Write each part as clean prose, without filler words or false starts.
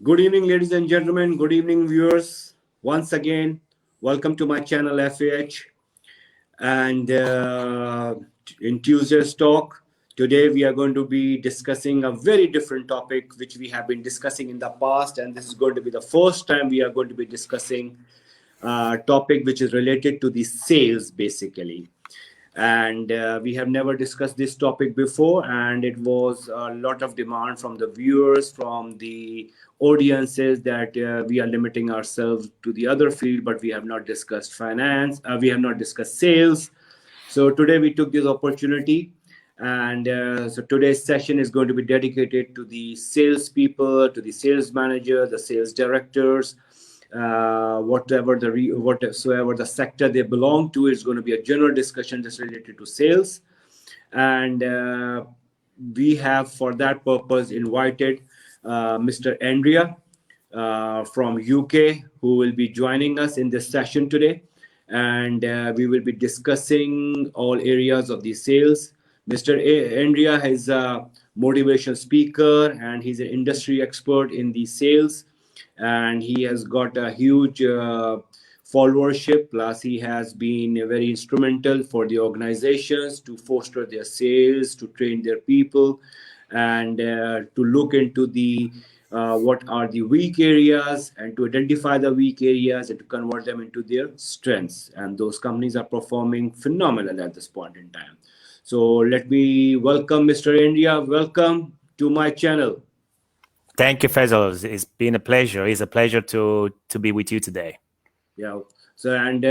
Good evening, ladies and gentlemen. Good evening, viewers. Once again, welcome to my channel FAH. And in Tuesday's talk, today we are going to be discussing a very different topic which we have been discussing in the past. And this is going to be the first time we are going to be discussing a topic which is related to the sales, basically. And we have never discussed this topic before, and it was a lot of demand from the viewers, from the audiences, that we are limiting ourselves to the other field, but we have not discussed finance, we have not discussed sales. So today we took this opportunity, and so today's session is going to be dedicated to the salespeople, to the sales manager, the sales directors, whatsoever the sector they belong to. Is going to be a general discussion just related to sales. And we have, for that purpose, invited Mr. Andrea from UK, who will be joining us in this session today. And we will be discussing all areas of the sales. Mr. Andrea is a motivational speaker, and he's an industry expert in the sales. And he has got a huge followership. Plus, he has been very instrumental for the organizations to foster their sales, to train their people, and to look into the what are the weak areas, and to identify the weak areas and to convert them into their strengths. And those companies are performing phenomenal at this point in time. So let me welcome Mr. Andrea. Welcome to my channel. Thank you, Faisal. It's been a pleasure. It's a pleasure to be with you today. Yeah. So, and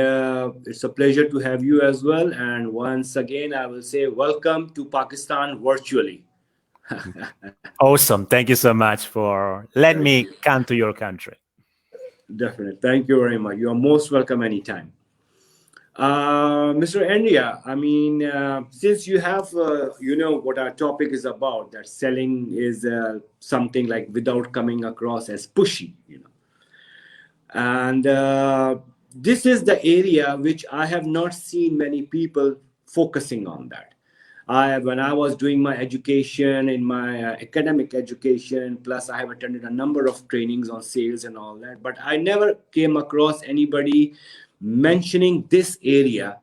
it's a pleasure to have you as well. And once again, I will say welcome to Pakistan virtually. Awesome. Thank you so much for letting me come to your country. Definitely. Thank you very much. You are most welcome anytime. Mr. Andrea, I mean, since you have, you know what our topic is about, that selling is something like without coming across as pushy, you know. And this is the area which I have not seen many people focusing on that. When I was doing my education, in my academic education, plus I have attended a number of trainings on sales and all that, but I never came across anybody mentioning this area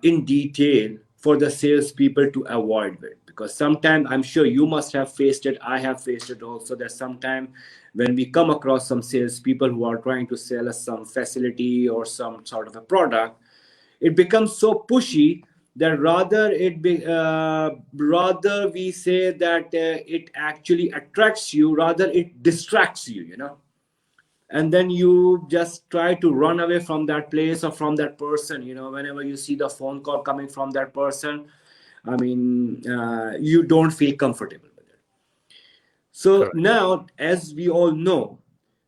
in detail for the salespeople to avoid it. Because sometimes, I'm sure you must have faced it, I have faced it also, that sometimes when we come across some salespeople who are trying to sell us some facility or some sort of a product, it becomes so pushy that rather we say that it actually attracts you, rather it distracts you, you know. And then you just try to run away from that place or from that person, you know. Whenever you see the phone call coming from that person, I mean, you don't feel comfortable with it. So correct. Now, as we all know,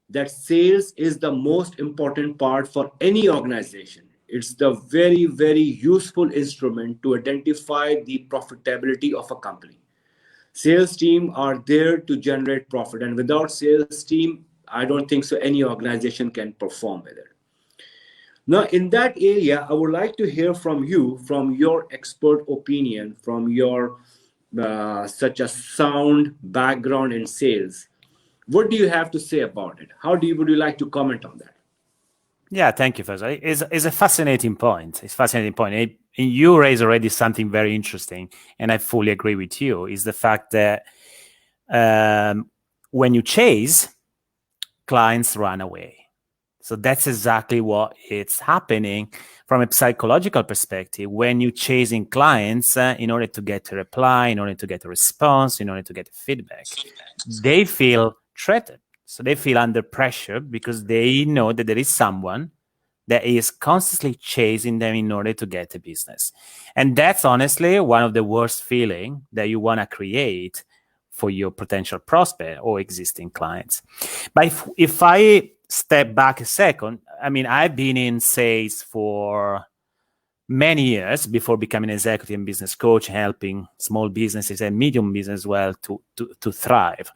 that sales is the most important part for any organization. It's the very, very useful instrument to identify the profitability of a company. Sales team are there to generate profit, and without sales team, I don't think so any organization can perform with it. Now, in that area, I would like to hear from you, from your expert opinion, from your such a sound background in sales. What do you have to say about it? Would you like to comment on that? Yeah, thank you, Faisal. It's a fascinating point. It's a fascinating point. And you raised already something very interesting, and I fully agree with you, is the fact that when you chase, clients run away. So that's exactly what it's happening from a psychological perspective. When you're chasing clients in order to get a reply, in order to get a response, in order to get feedback, they feel threatened. So they feel under pressure because they know that there is someone that is constantly chasing them in order to get a business. And that's honestly one of the worst feelings that you want to create for your potential prospect or existing clients. But if I step back a second, I mean, I've been in sales for many years before becoming an executive and business coach, helping small businesses and medium business as well to thrive.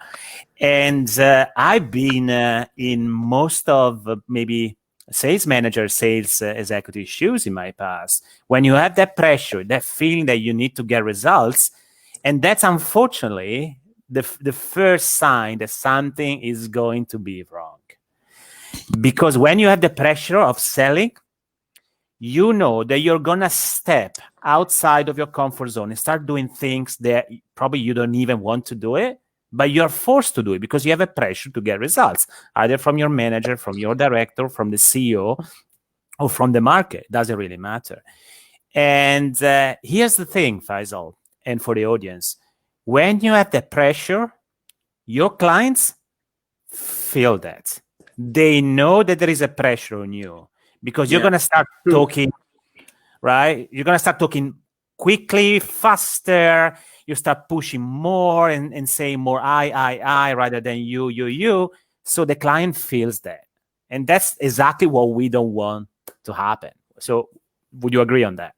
And I've been in most of maybe sales manager, sales executive shoes in my past. When you have that pressure, that feeling that you need to get results, and that's unfortunately the first sign that something is going to be wrong. Because when you have the pressure of selling, you know that you're going to step outside of your comfort zone and start doing things that probably you don't even want to do it, but you're forced to do it because you have a pressure to get results, either from your manager, from your director, from the CEO, or from the market. It doesn't really matter. And here's the thing, Faisal, and for the audience. When you have the pressure, your clients feel that. They know that there is a pressure on you because you're going to start talking, right? You're going to start talking quickly, faster. You start pushing more and saying more I, rather than you. So the client feels that. And that's exactly what we don't want to happen. So would you agree on that?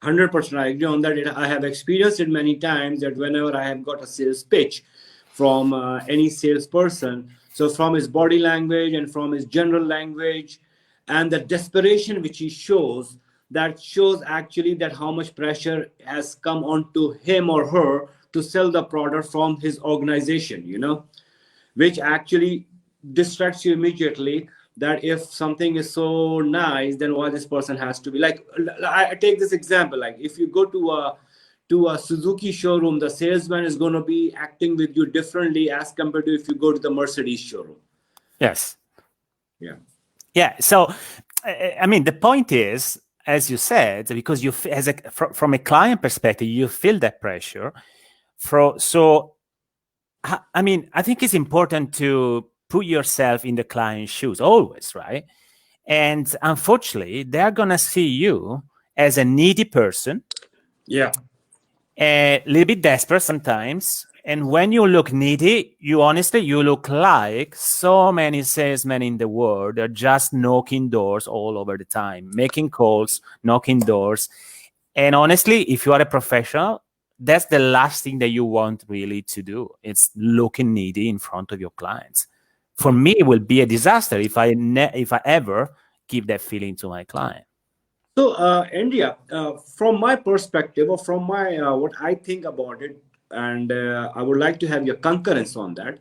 100%. I agree on that. I have experienced it many times that whenever I have got a sales pitch from any salesperson, so from his body language and from his general language and the desperation which he shows, that shows actually that how much pressure has come onto him or her to sell the product from his organization, which actually distracts you immediately, that if something is so nice, then why this person has to be like, I take this example, like if you go to a Suzuki showroom, the salesman is going to be acting with you differently as compared to if you go to the Mercedes showroom. Yes. Yeah. So, I mean, the point is, as you said, because you, from a client perspective, you feel that pressure. So, I mean, I think it's important to put yourself in the client's shoes always, right? And unfortunately, they're going to see you as a needy person. Yeah. A little bit desperate sometimes. And when you look needy, you look like so many salesmen in the world are just knocking doors all over the time, making calls, knocking doors. And honestly, if you are a professional, that's the last thing that you want really to do. It's looking needy in front of your clients. For me, it will be a disaster if I ever give that feeling to my client. So, Andrea, from my perspective, or from my what I think about it, and I would like to have your concurrence on that.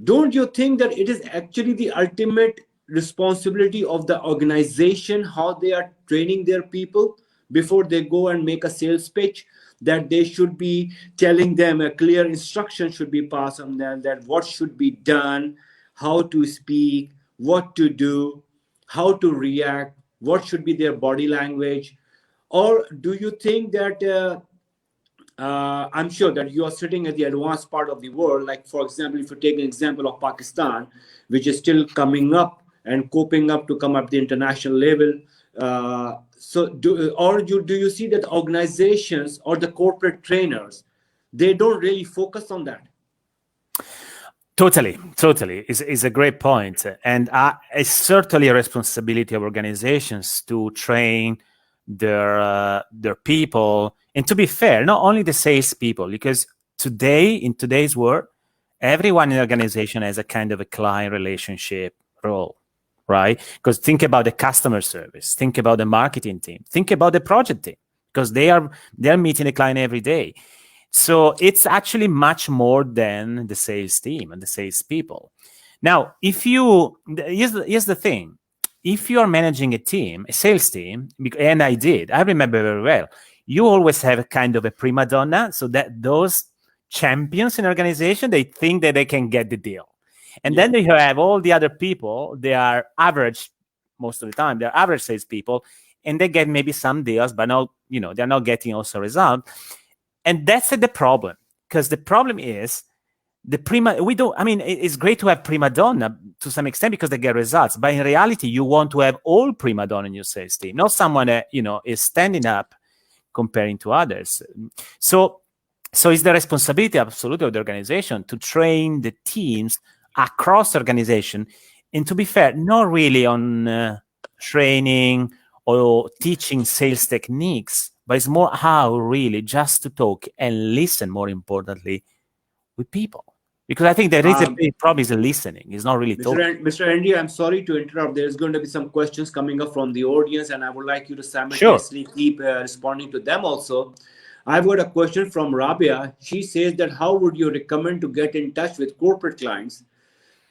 Don't you think that it is actually the ultimate responsibility of the organization how they are training their people before they go and make a sales pitch? That they should be telling them a clear instruction should be passed on them, that what should be done, how to speak, what to do, how to react, what should be their body language? Or do you think that I'm sure that you are sitting at the advanced part of the world, like for example, if you take an example of Pakistan, which is still coming up and coping up to come up the international level. So do you see that organizations or the corporate trainers, they don't really focus on that? Totally. Is a great point. And it's certainly a responsibility of organizations to train their people. And to be fair, not only the sales people, because in today's world, everyone in the organization has a kind of a client relationship role, right? Because think about the customer service, think about the marketing team, think about the project team, because they're meeting the client every day. So it's actually much more than the sales team and the sales people. Now, here's the thing. If you are managing a sales team, and I remember very well, you always have a kind of a prima donna, so that those champions in organization, they think that they can get the deal. And then you have all the other people, they are average most of the time, they're average sales people, and they get maybe some deals, but not, they're not getting also a result. And that's the problem, because the problem is it's great to have prima donna to some extent because they get results, but in reality, you want to have all prima donna in your sales team, not someone that, is standing up comparing to others. So it's the responsibility absolutely of the organization to train the teams across the organization. And to be fair, not really on training or teaching sales techniques, but it's more how really just to talk and listen, more importantly, with people. Because I think there is a big problem is listening. It's not really talking. Mr. Andy, I'm sorry to interrupt. There's going to be some questions coming up from the audience, and I would like you to simultaneously keep responding to them also. I've got a question from Rabia. She says that how would you recommend to get in touch with corporate clients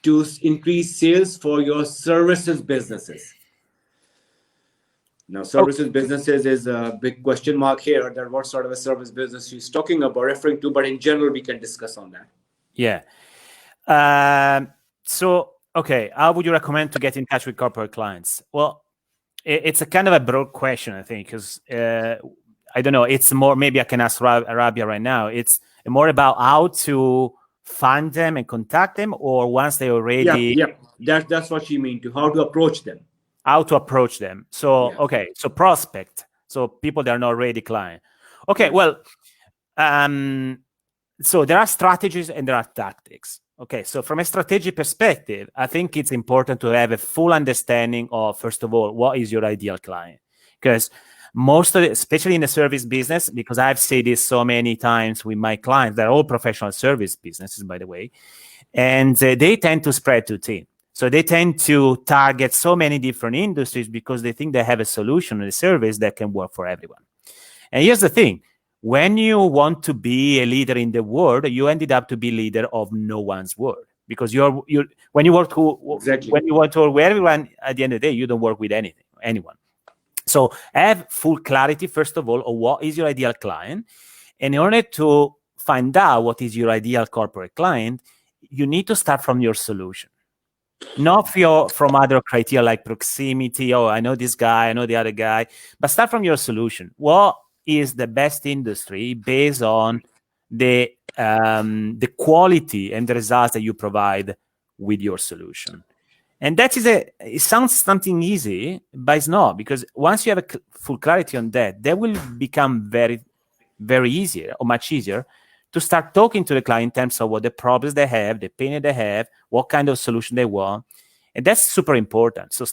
to increase sales for your services businesses? Now, services businesses is a big question mark here. That what sort of a service business she's talking about, referring to, but in general, we can discuss on that. Yeah. So, okay, how would you recommend to get in touch with corporate clients? Well, it's a kind of a broad question, I think, because I don't know. It's more, maybe I can ask Rabia right now. It's more about how to find them and contact them, or once they already, That's what she mean to how to approach them. how to approach them. So, Yeah. okay, so prospect. So people that are not already client. Okay, Right. well, so there are strategies and there are tactics. Okay, so from a strategic perspective, I think it's important to have a full understanding of, first of all, what is your ideal client? Because most of it, especially in the service business, because I've said this so many times with my clients, they're all professional service businesses, by the way, and they tend to spread too thin. So they tend to target so many different industries because they think they have a solution or a service that can work for everyone. And here's the thing. When you want to be a leader in the world, you ended up to be leader of no one's world, because when you work Exactly. when you want to work with everyone, at the end of the day, you don't work with anyone. So have full clarity, first of all, of what is your ideal client. And in order to find out what is your ideal corporate client, you need to start from your solution. Not from other criteria like proximity. Oh, I know this guy, I know the other guy, but start from your solution. What is the best industry based on the quality and the results that you provide with your solution? And that is it sounds something easy, but it's not, because once you have a full clarity on that will become very, very easier, or much easier, to start talking to the client in terms of what the problems they have, the pain that they have, what kind of solution they want. And that's super important. So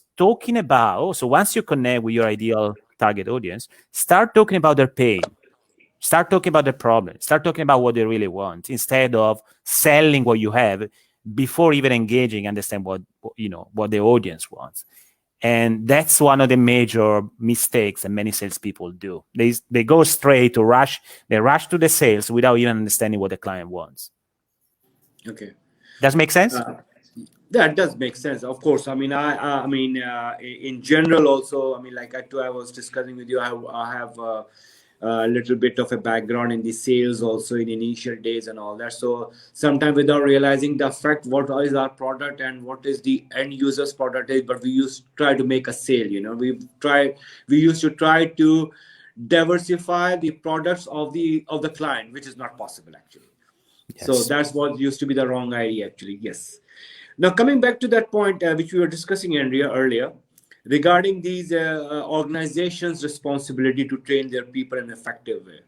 once you connect with your ideal target audience, start talking about their pain, start talking about their problem, start talking about what they really want, instead of selling what you have before even engaging, understand what the audience wants. And that's one of the major mistakes that many salespeople do. They go straight to rush. They rush to the sales without even understanding what the client wants. Okay. Does it make sense? That does make sense. Of course. I mean, in general, also. I mean, like I was discussing with you, I have a little bit of a background in the sales, also in initial days and all that. So sometimes without realizing the fact what is our product and what is the end user's product is, but we used to try to make a sale. We used to try to diversify the products of the client, which is not possible actually. Yes. So that's what used to be the wrong idea actually. Yes. Now, coming back to that point, which we were discussing, Andrea, earlier, regarding these organizations' responsibility to train their people in an effective way.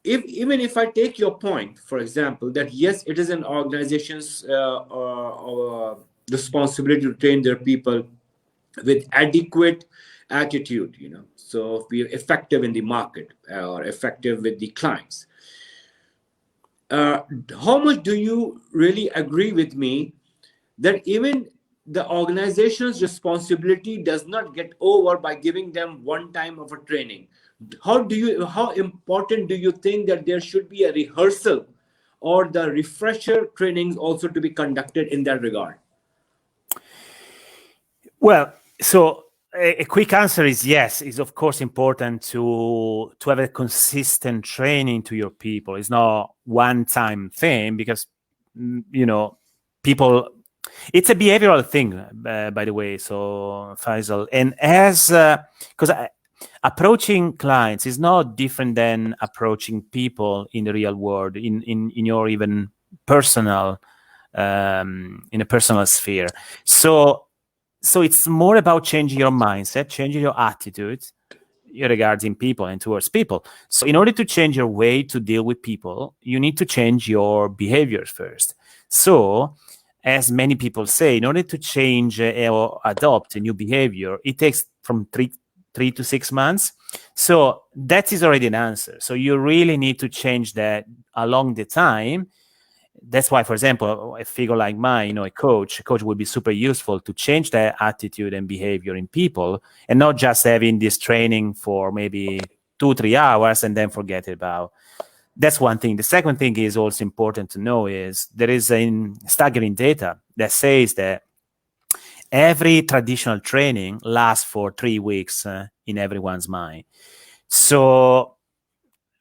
Even if I take your point, for example, that yes, it is an organization's responsibility to train their people with adequate attitude, so be effective in the market or effective with the clients. How much do you really agree with me that even the organization's responsibility does not get over by giving them one time of a training? How important do you think that there should be a rehearsal or the refresher trainings also to be conducted in that regard? Well, so a quick answer is yes. It's of course important to have a consistent training to your people. It's not one-time thing, because people. It's a behavioral thing, by the way. So Faisal, and because approaching clients is not different than approaching people in the real world, in your even personal, in a personal sphere. So it's more about changing your mindset, changing your attitude regarding people and towards people. So in order to change your way to deal with people, you need to change your behaviors first. So as many people say, in order to change or adopt a new behavior, it takes from 3 to 6 months. So that is already an answer. So you really need to change that along the time. That's why, for example, a figure like mine, a coach would be super useful to change their attitude and behavior in people, and not just having this training for maybe 2-3 hours and then forget about. That's one thing. The second thing is also important to know is there is a staggering data that says that every traditional training lasts for 3 weeks in everyone's mind. So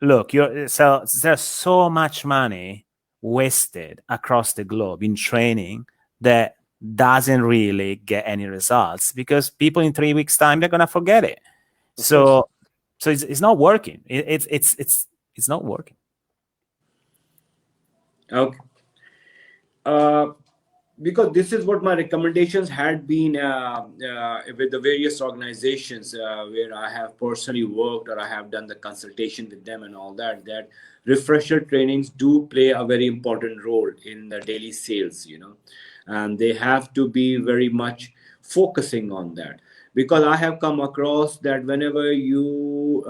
look, so there's so much money wasted across the globe in training that doesn't really get any results because people in 3 weeks time they're gonna forget it. So it's not working. It's not working. Okay. Because this is what my recommendations had been with the various organizations where I have personally worked or I have done the consultation with them and all that, that refresher trainings do play a very important role in the daily sales, and they have to be very much focusing on that, because I have come across that whenever you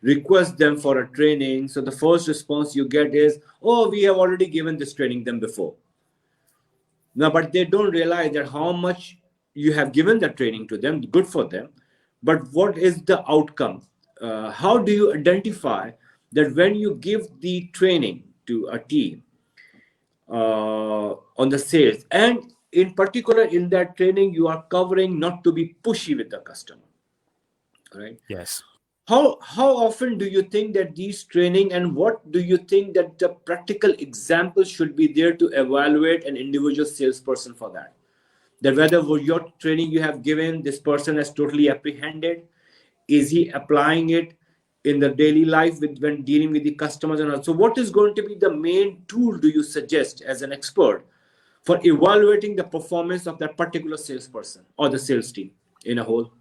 request them for a training, so the first response you get is, oh, we have already given this training them before. No, but they don't realize that how much you have given the training to them, good for them. But what is the outcome? How do you identify that when you give the training to a team on the sales, and in particular in that training, you are covering not to be pushy with the customer, right? Yes. How often do you think that these training, and what do you think that the practical examples should be there to evaluate an individual salesperson for that? That whether your training you have given, this person has totally apprehended, is he applying it in the daily life when dealing with the customers and all. So what is going to be the main tool do you suggest as an expert for evaluating the performance of that particular salesperson or the sales team in a whole?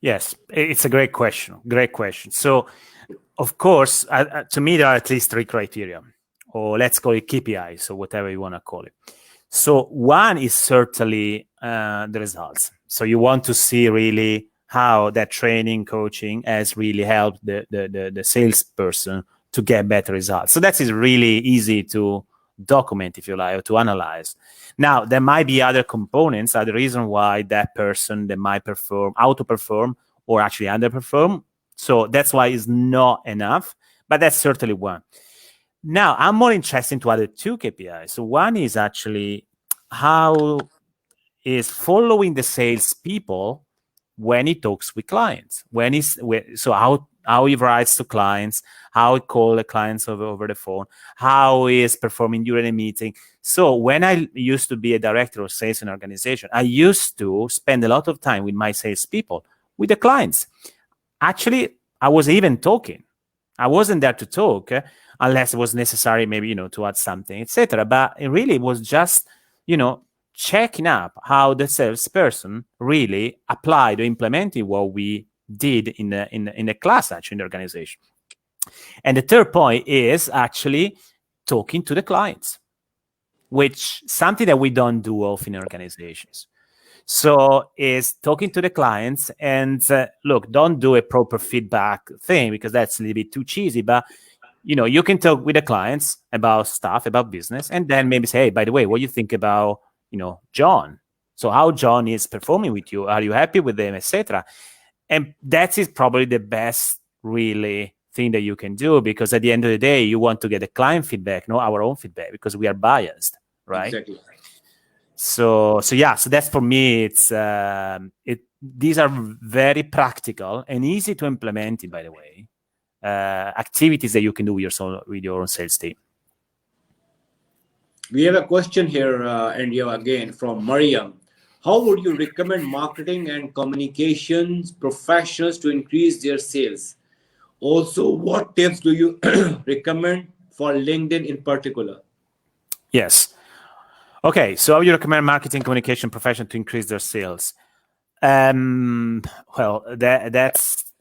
Yes, it's a great question. Great question. So, of course, to me, there are at least 3 criteria, or let's call it KPIs, or whatever you want to call it. So, one is certainly the results. So, you want to see really how that training, coaching has really helped the salesperson to get better results. So, that is really easy to document, if you like, or to analyze. Now, there might be other components, other reason why that person that might outperform or actually underperform. So that's why it's not enough, but that's certainly one. Now, I'm more interested into other 2 KPIs. So one is actually how is following the salespeople when he talks with clients. So how he writes to clients, how he calls the clients over the phone, how he is performing during a meeting. So when I used to be a director of sales in an organization, I used to spend a lot of time with my salespeople, with the clients. Actually, I was even talking. I wasn't there to talk unless it was necessary, maybe, to add something, etc. But it really was just, checking up how the salesperson really applied or implemented what we did in the class, actually, in the organization. And the third point is actually talking to the clients, which something that we don't do often in organizations. So is talking to the clients and look, don't do a proper feedback thing because that's a little bit too cheesy, but you can talk with the clients about stuff, about business, and then maybe say, hey, by the way, what do you think about, John? So how John is performing with you? Are you happy with them, etc.? And that is probably the best really thing that you can do, because at the end of the day, you want to get the client feedback, not our own feedback, because we are biased, right? Exactly. So that's for me. It's these are very practical and easy to implement. By the way, activities that you can do with your own sales team. We have a question here, Andrea, again from Mariam. How would you recommend marketing and communications professionals to increase their sales? Also, what tips do you recommend for LinkedIn in particular? Yes. Okay. So how you recommend marketing communication professionals to increase their sales? Well,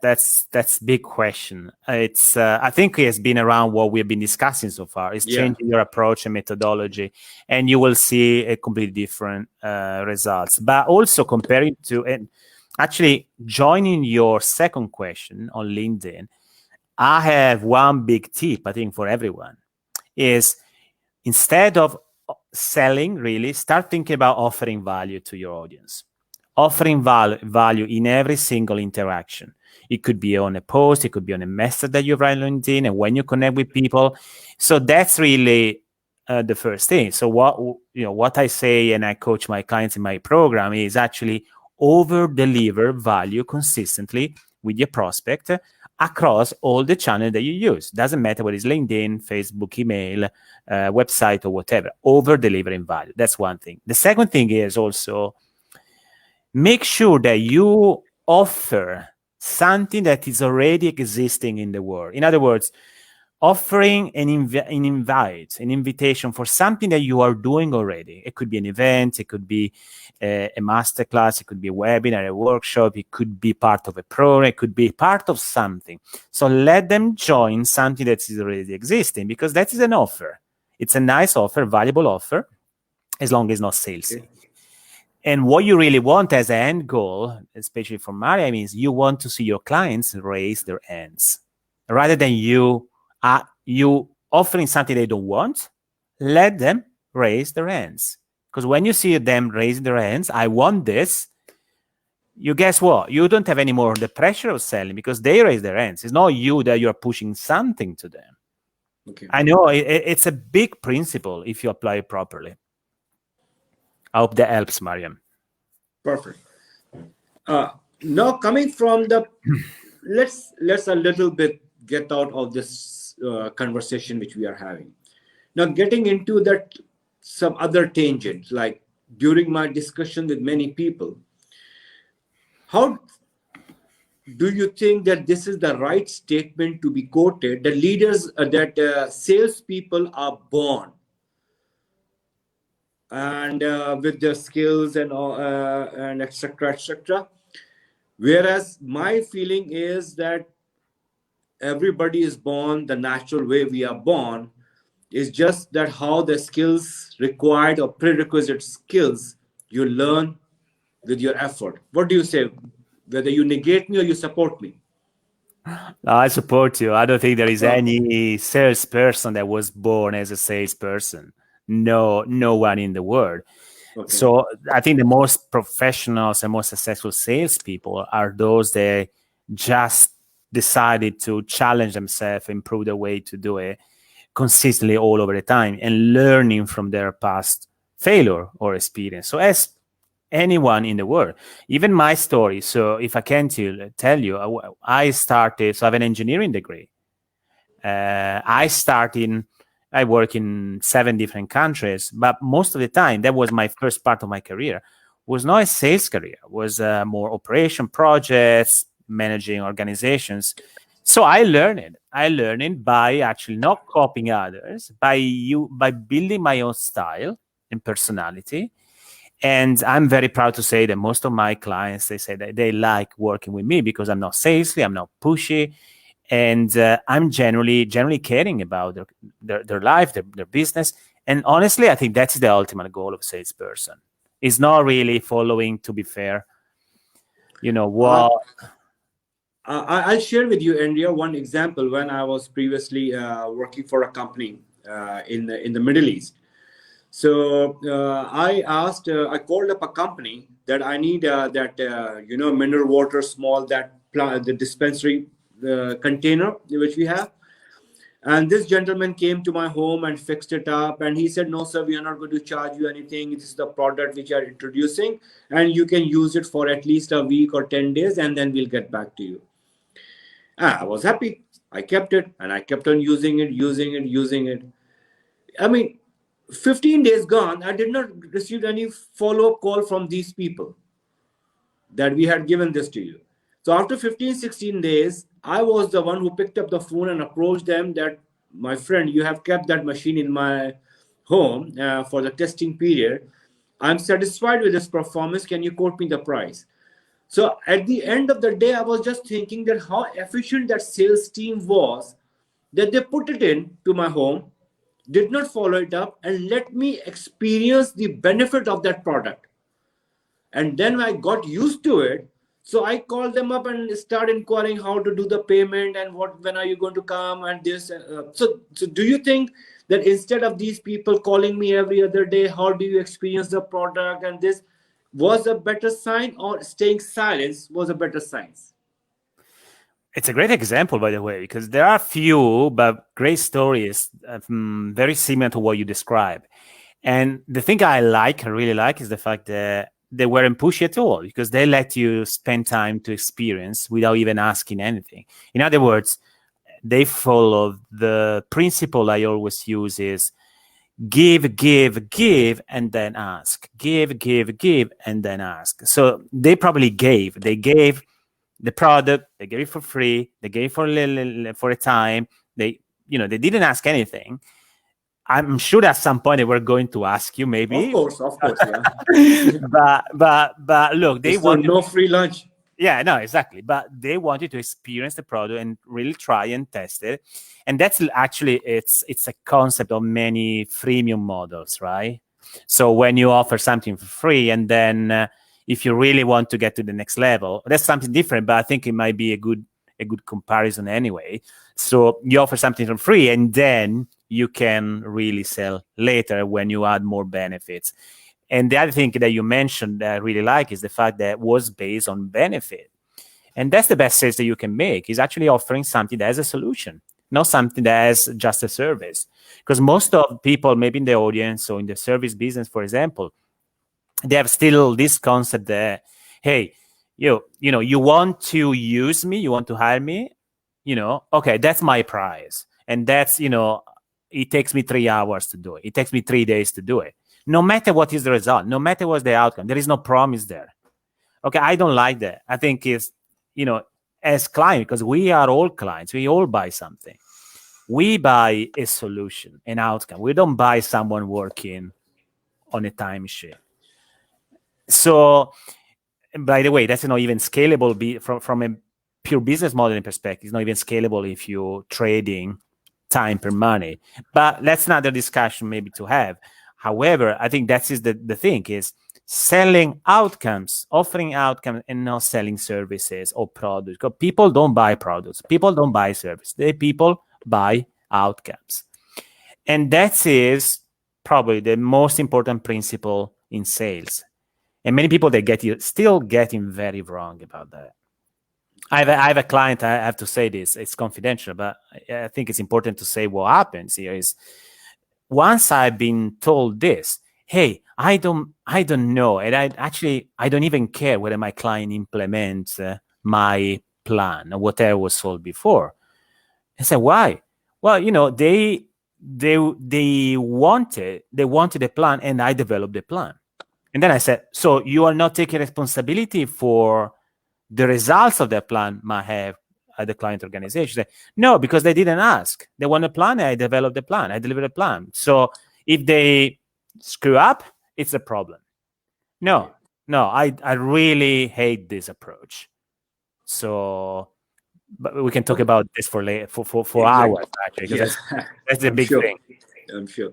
that's big question. It's I think it has been around what we've been discussing so far. It's changing your approach and methodology, and you will see a completely different results. But also comparing to, and actually joining your second question on LinkedIn, I have one big tip I think for everyone is, instead of selling, really start thinking about offering value to your audience. offering value in every single interaction. It could be on a post, it could be on a message that you write on LinkedIn, and when you connect with people. So that's really the first thing. So what I say and I coach my clients in my program is actually over deliver value consistently with your prospect across all the channels that you use. Doesn't matter whether it's LinkedIn, Facebook, email, website, or whatever. Over delivering value. That's one thing. The second thing is also make sure that you offer something that is already existing in the world. In other words, offering an invitation for something that you are doing already. It could be an event, it could be a masterclass, it could be a webinar, a workshop, it could be part of a program, it could be part of something. So let them join something that is already existing, because that is an offer. It's a nice offer, valuable offer, as long as it's not salesy. Okay. And what you really want as an end goal, especially from Maria, means you want to see your clients raise their hands rather than you offering something they don't want. Let them raise their hands, because when you see them raising their hands, I want this. You guess what? You don't have any more the pressure of selling because they raise their hands. It's not you that you're pushing something to them. Okay. I know it's a big principle if you apply it properly. I hope that helps, Mariam. Perfect. Now coming from the, let's a little bit get out of this conversation which we are having. Now getting into that some other tangent, like during my discussion with many people, how do you think that this is the right statement to be quoted? That leaders, that salespeople are born and with their skills and etc. etc. Whereas my feeling is that everybody is born the natural way we are born. Is just that how the skills required or prerequisite skills you learn with your effort. What do you say? Whether you negate me or you support me? I support you. I don't think there is any salesperson that was born as a salesperson. No one in the world. Okay. So I think the most professionals and most successful salespeople are those that just decided to challenge themselves, improve their way to do it consistently all over the time, and learning from their past failure or experience. So as anyone in the world, even my story. So if I can tell you, I started, so I have an engineering degree. I work in 7 different countries, but most of the time, that was my first part of my career, was not a sales career, was more operation projects, managing organizations. So I learned it by actually not copying others, by building my own style and personality. And I'm very proud to say that most of my clients, they say that they like working with me because I'm not salesy, I'm not pushy, and I'm generally caring about their life, their business. And honestly, I think that's the ultimate goal of a salesperson. It's not really following, to be fair. You know what? I'll share with you, Andrea, one example. When I was previously working for a company in the Middle East. So I called up a company that I need that mineral water, small, the dispensary container which we have. And this gentleman came to my home and fixed it up. And he said, no, sir, we are not going to charge you anything. This is the product which you are introducing. And you can use it for at least a week or 10 days. And then we'll get back to you. I was happy. I kept it. And I kept on using it. I mean, 15 days gone, I did not receive any follow-up call from these people that we had given this to you. So after 15, 16 days, I was the one who picked up the phone and approached them that, my friend, you have kept that machine in my home for the testing period. I'm satisfied with this performance. Can you quote me the price? So at the end of the day, I was just thinking that how efficient that sales team was, that they put it in to my home, did not follow it up, and let me experience the benefit of that product. And then I got used to it. So I called them up and started inquiring how to do the payment and when are you going to come and this. So do you think that instead of these people calling me every other day, how do you experience the product and this, was a better sign, or staying silent was a better sign? It's a great example, by the way, because there are few but great stories very similar to what you described. And the thing I really like, is the fact that they weren't pushy at all, because they let you spend time to experience without even asking anything. In other words, they follow the principle I always use is give, give, give, and then ask. Give, give, and then ask. So they probably gave. They gave the product, they gave it for free, they gave for a time. They didn't ask anything. I'm sure at some point they were going to ask you, maybe. Of course, yeah. but look, they It's no wanted. free lunch. Yeah, no, exactly. But they wanted to experience the product and really try and test it. And that's actually it's a concept of many freemium models, right? So when you offer something for free, and then if you really want to get to the next level, that's something different. But I think it might be a good comparison anyway. So you offer something for free, and then you can really sell later when you add more benefits. And the other thing that you mentioned that I really like is the fact that it was based on benefit. And that's the best sales that you can make, is actually offering something that has a solution, not something that has just a service. Because most of people, maybe in the audience or in the service business, for example, they have still this concept that, hey, you want to use me, you want to hire me, okay, that's my price. And that's, it takes me 3 hours to do it. It takes me 3 days to do it. No matter what is the result, no matter what's the outcome, there is no promise there. Okay, I don't like that. I think it's, as clients, because we are all clients, we all buy something. We buy a solution, an outcome. We don't buy someone working on a timesheet. So, by the way, that's not even scalable from a pure business modeling perspective. It's not even scalable if you're trading time per money. But that's another discussion maybe to have. However, I think that's the thing is selling outcomes, offering outcomes, and not selling services or products. Because people don't buy products. People don't buy services. People buy outcomes. And that is probably the most important principle in sales. And many people, still getting very wrong about that. I have a client, I have to say this, it's confidential, but I think it's important to say what happens here is, once I've been told this, hey, I don't know, and I don't even care whether my client implements my plan or whatever was sold before. I said, why? Well, they wanted a plan, and I developed the plan. And then I said, so you are not taking responsibility for the results of that plan might have at the client organization? Said, no, because they didn't ask. They want a plan, I developed the plan, I delivered a plan. So if they screw up, it's a problem. No, I really hate this approach. So, but we can talk about this for Exactly. hours, actually, because that's the big thing. I'm sure.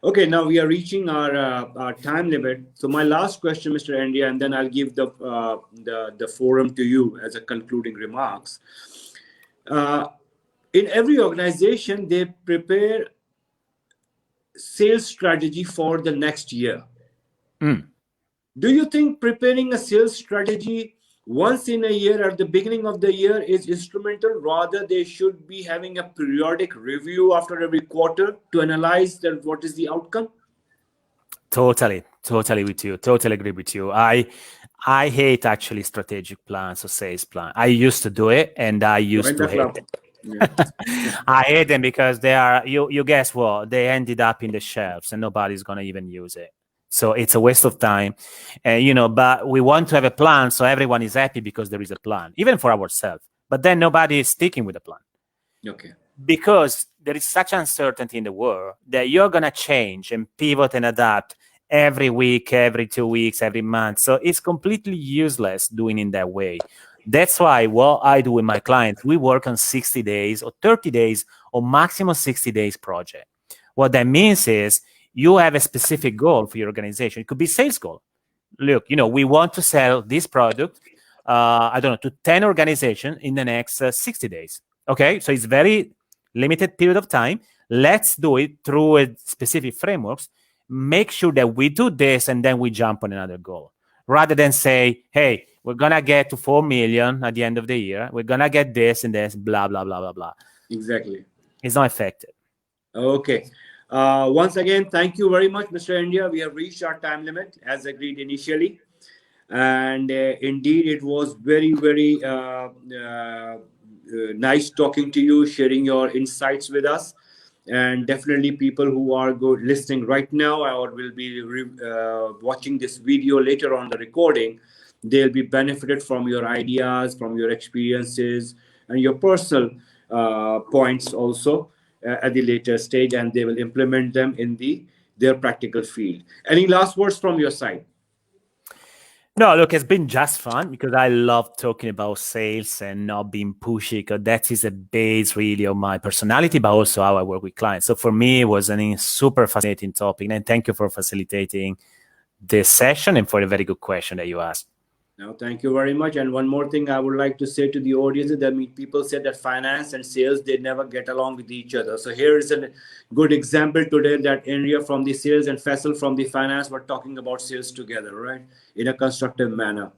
Okay, now we are reaching our time limit. So my last question, Mr. Andrea, and then I'll give the forum to you as a concluding remarks. In every organization, they prepare sales strategy for the next year. Do you think preparing a sales strategy once in a year at the beginning of the year is instrumental? Rather, they should be having a periodic review after every quarter to analyze what is the outcome? Totally with you. Totally agree with you. I hate actually strategic plans or sales plan. I used to do it, and I used to hate it. Yeah. I hate them because they are, you guess what? They ended up in the shelves and nobody's going to even use it. So it's a waste of time. But we want to have a plan so everyone is happy because there is a plan, even for ourselves. But then nobody is sticking with the plan. Okay. Because there is such uncertainty in the world that you're going to change and pivot and adapt every week, every 2 weeks, every month. So it's completely useless doing in that way. That's why what I do with my clients, we work on 60 days or 30 days or maximum 60 days project. What that means is you have a specific goal for your organization. It could be sales goal. Look, we want to sell this product, to 10 organizations in the next 60 days. Okay, so it's very limited period of time. Let's do it through a specific frameworks. Make sure that we do this and then we jump on another goal. rather than say, hey, we're going to get to 4 million at the end of the year. We're going to get this and this, blah, blah, blah, blah, blah. Exactly. It's not effective. Okay. Once again, thank you very much, Mr. India. We have reached our time limit as agreed initially. And indeed, it was very, very nice talking to you, sharing your insights with us. And definitely people who are listening right now or will be watching this video later on the recording, they'll be benefited from your ideas, from your experiences, and your personal points also at the later stage, and they will implement them in their practical field. Any last words from your side? No, look, it's been just fun because I love talking about sales and not being pushy, because that is a base really of my personality, but also how I work with clients. So for me, it was a super fascinating topic. And thank you for facilitating this session and for a very good question that you asked. No, thank you very much. And one more thing I would like to say to the audience is that people said that finance and sales, they never get along with each other. So here is a good example today that Andrea from the sales and Faisal from the finance were talking about sales together, right? In a constructive manner.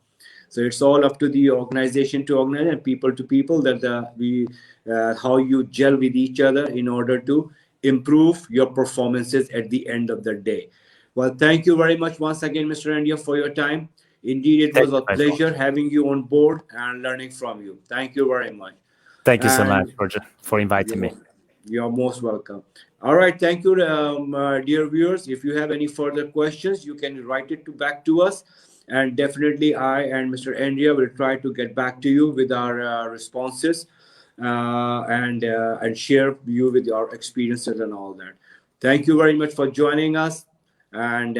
So it's all up to the organization to organize and people to people that how you gel with each other in order to improve your performances at the end of the day. Well, thank you very much once again, Mr. Andrea, for your time. Indeed, it was a pleasure having you on board and learning from you. Thank you very much. Thank you so much for inviting me. You're most welcome. All right. Thank you, dear viewers. If you have any further questions, you can write it back to us. And definitely I and Mr. Andrea will try to get back to you with our responses and share you with our experiences and all that. Thank you very much for joining us. And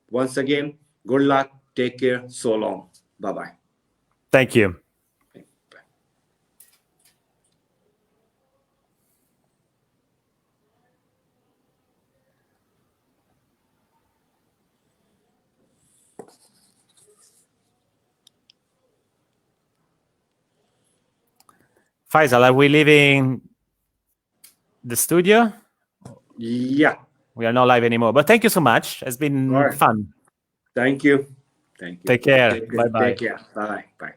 once again, good luck. Take care. So long. Bye-bye. Thank you. Faisal, are we leaving the studio? Yeah. We are not live anymore, but thank you so much. It's been fun. Thank you. Thank you. Take care. Bye-bye. Take care. Bye. Bye.